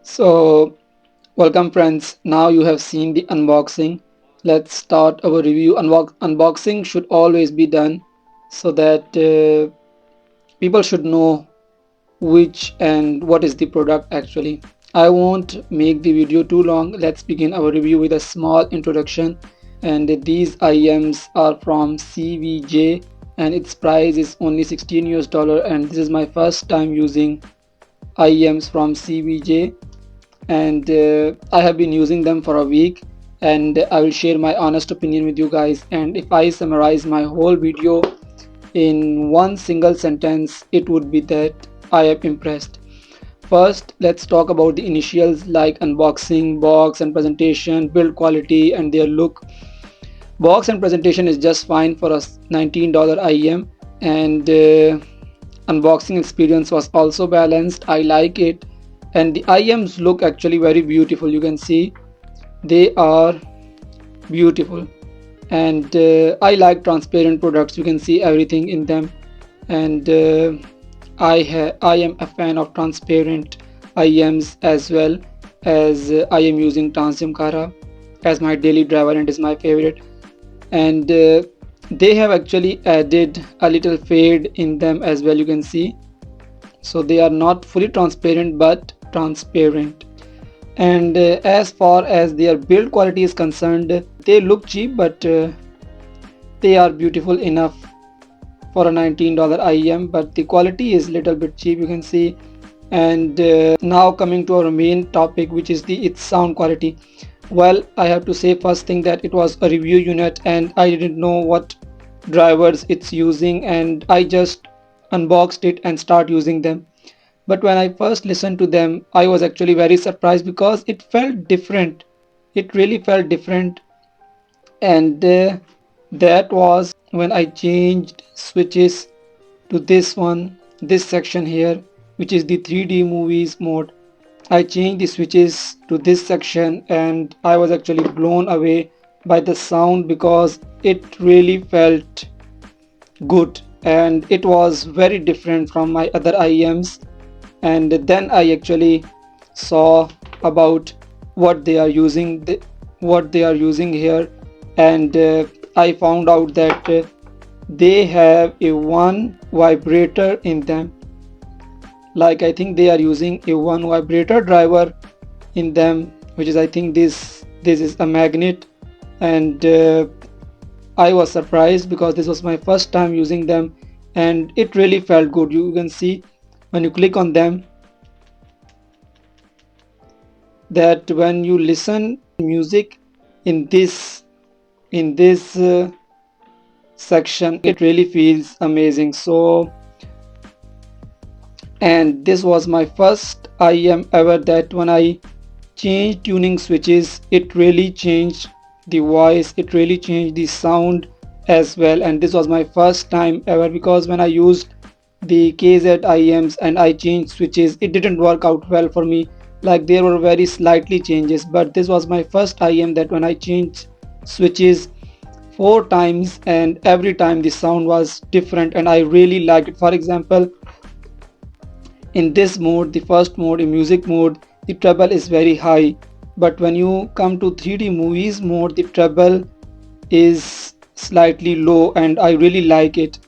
So, welcome friends. Now you have seen the unboxing. Let's start our review. Unboxing should always be done so that people should know which and what is the product actually. I won't make the video too long. Let's begin our review with a small introduction. And these IEMs are from CVJ and its price is only 16 US dollar, and this is my first time using IEMs from CVJ, and I have been using them for a week, and I will share my honest opinion with you guys. And if I summarize my whole video in one single sentence, it would be that I am impressed. First, let's talk about the initials like unboxing, box and presentation, build quality and their look. Box and presentation is just fine for a $19 IEM, and unboxing experience was also balanced. I like it, and the IEMs look actually very beautiful. You can see they are beautiful, and I like transparent products. You can see everything in them, and I am a fan of transparent IEMs as well, as I am using Transium Cara as my daily driver and is my favorite. And they have actually added a little fade in them as well, you can see. So they are not fully transparent but transparent. And as far as their build quality is concerned, they look cheap, but they are beautiful enough for a $19 IEM, but the quality is little bit cheap, you can see. And now coming to our main topic, which is its sound quality. Well, I have to say first thing that it was a review unit and I didn't know what drivers it's using, and I just unboxed it and start using them. But when I first listened to them, I was actually very surprised because it felt different. It really felt different, and that was when I changed switches to this section here, which is the 3D movies mode. I changed the switches to this section and I was actually blown away by the sound because it really felt good and it was very different from my other IEMs. And then I actually saw about what they are using here, and I found out that they have a one vibrator in them. Like I think they are using a one vibrator driver in them, which is, I think this is a magnet. And I was surprised because this was my first time using them and it really felt good. You can see when you click on them that when you listen music in this section, it really feels amazing. So, and this was my first IEM ever that when I changed tuning switches, it really changed the voice, it really changed the sound as well. And this was my first time ever, because when I used the KZ IEMs and I changed switches, it didn't work out well for me. Like there were very slightly changes, but this was my first IEM that when I changed switches 4 times and every time the sound was different and I really liked it. For example, in this mode, the first mode, in music mode, the treble is very high, but when you come to 3D movies mode, the treble is slightly low, and I really like it.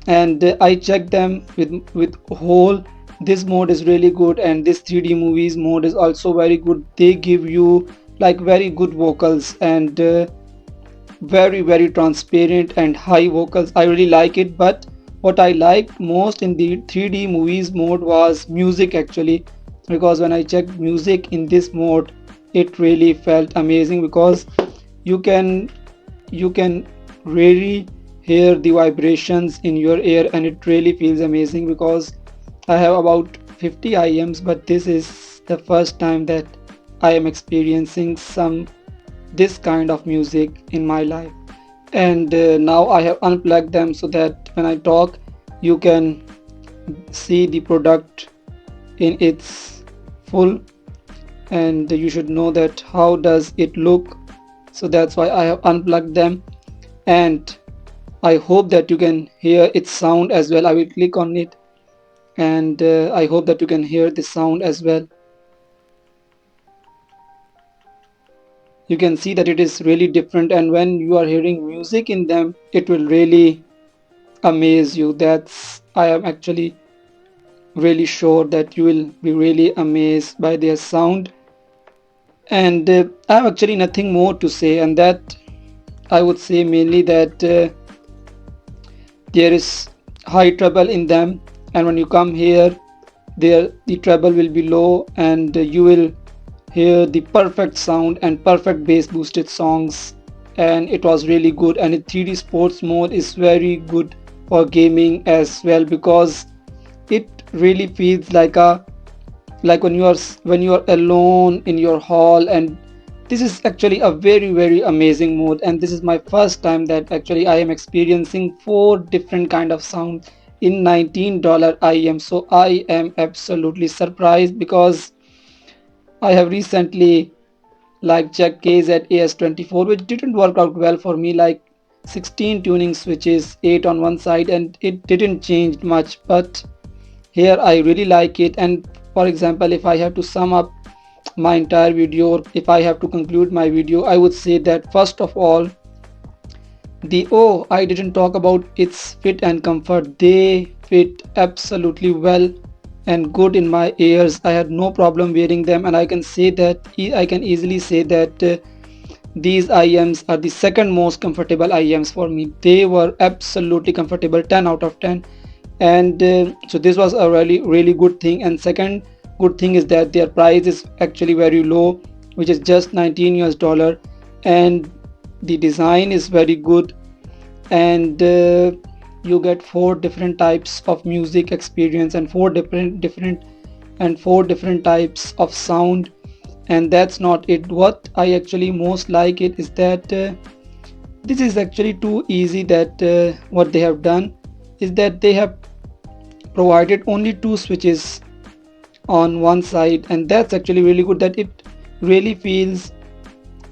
And I checked them with whole. This mode is really good, and this 3D movies mode is also very good. They give you like very good vocals, and very transparent and high vocals. I really like it. But what I liked most in the 3D movies mode was music actually, because when I checked music in this mode, it really felt amazing, because you can you can really hear the vibrations in your ear, and it really feels amazing. Because I have about 50 IMs, but this is the first time that I am experiencing some this kind of music in my life. And now I have unplugged them so that when I talk, you can see the product in its full, and you should know that how does it look. So that's why I have unplugged them, and I hope that you can hear its sound as well. I will click on it, and I hope that you can hear the sound as well. You can see that it is really different, and when you are hearing music in them, it will really amaze you. That's I am actually really sure that you will be really amazed by their sound. And I have actually nothing more to say, and that I would say mainly that there is high treble in them, and when you come here, there the treble will be low, and you will hear the perfect sound and perfect bass boosted songs. And it was really good, and in 3D sports mode is very good for gaming as well, because it really feels like when you are alone in your hall. And this is actually a very amazing mode, and this is my first time that actually I am experiencing four different kind of sound in $19 IM. So I am absolutely surprised, because I have recently like checked KZ AS24, which didn't work out well for me, like 16 tuning switches, 8 on one side, and it didn't change much. But here I really like it. And for example, if I have to sum up my entire video, or if I have to conclude my video, I would say that first of all, I didn't talk about its fit and comfort. They fit absolutely well and good in my ears. I had no problem wearing them, and I can say that I can easily say that these IMs are the second most comfortable IMs for me. They were absolutely comfortable, 10 out of 10. And so this was a really good thing. And second good thing is that their price is actually very low, which is just 19 US dollar, and the design is very good. And you get four different types of music experience, and four different types of sound. And that's not it. What I actually most like it is that this is actually too easy. That what they have done is that they have provided only two switches on one side, and that's actually really good, that it really feels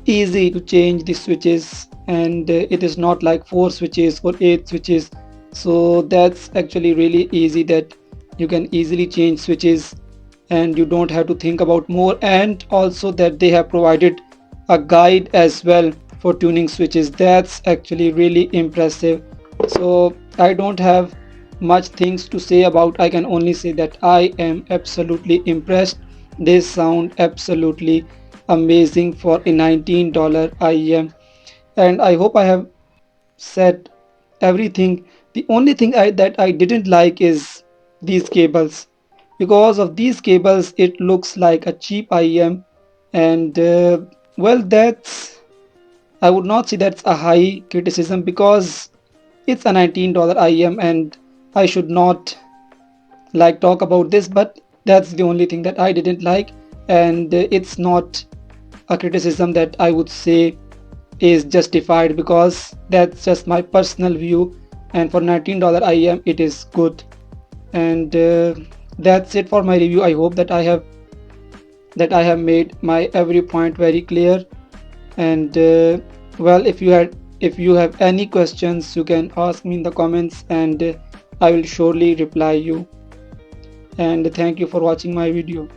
easy to change the switches. And it is not like four switches or eight switches. So that's actually really easy, that you can easily change switches, and you don't have to think about more. And also that they have provided a guide as well for tuning switches. That's actually really impressive. So I don't have much things to say about. I can only say that I am absolutely impressed. They sound absolutely amazing for a $19 IM. And I hope I have said everything. The only thing that I didn't like is these cables. Because of these cables, it looks like a cheap IM. And well, that's I would not say that's a high criticism, because it's a $19 IM, and I should not like talk about this. But that's the only thing that I didn't like, and it's not a criticism that I would say is justified, because that's just my personal view. And for $19 IM, it is good. And that's it for my review. I hope that I have made my every point very clear. And well, if you have any questions, you can ask me in the comments, and I will surely reply you. and thank you for watching my video.